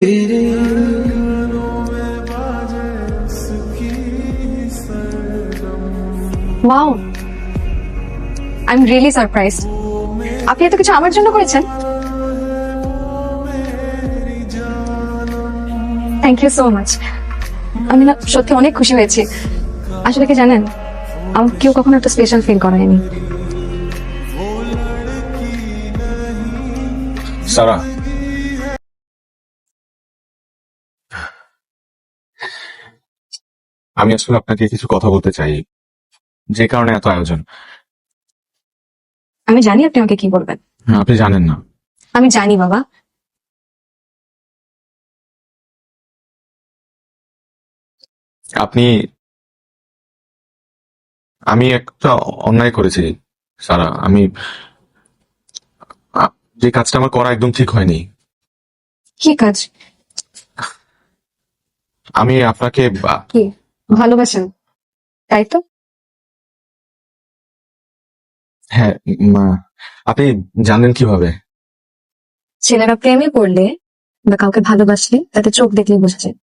Wow, I am really surprise. আপনি এত কিছু আমার জন্য করেছেন। Thank you so much. আমি না সত্যি অনেক খুশি হয়েছি। আসলে কি জানেন, আমার কেউ কখনো একটা স্পেশাল ফিল করায়নি। সারা, আমি আসলে আপনাকে কিছু কথা বলতে চাই, যে কারণে এত আয়োজন। আমি জানি আপনি আমাকে কি বলবেন। আপনি জানেন না। আমি জানি বাবা। আপনি, আমি একটা অন্যায় করেছি সারা। যে কাজটা আমার করা একদম ঠিক হয়নি। কি কাজ? আমি আপনাকে কি ভালোবাসেন, তাই তো? হ্যাঁ, আপনি জানেন কিভাবে? ছেলেরা প্রেমে পড়লে বা কাউকে ভালোবাসলে তাতে চোখ দেখলে বোঝা যায়।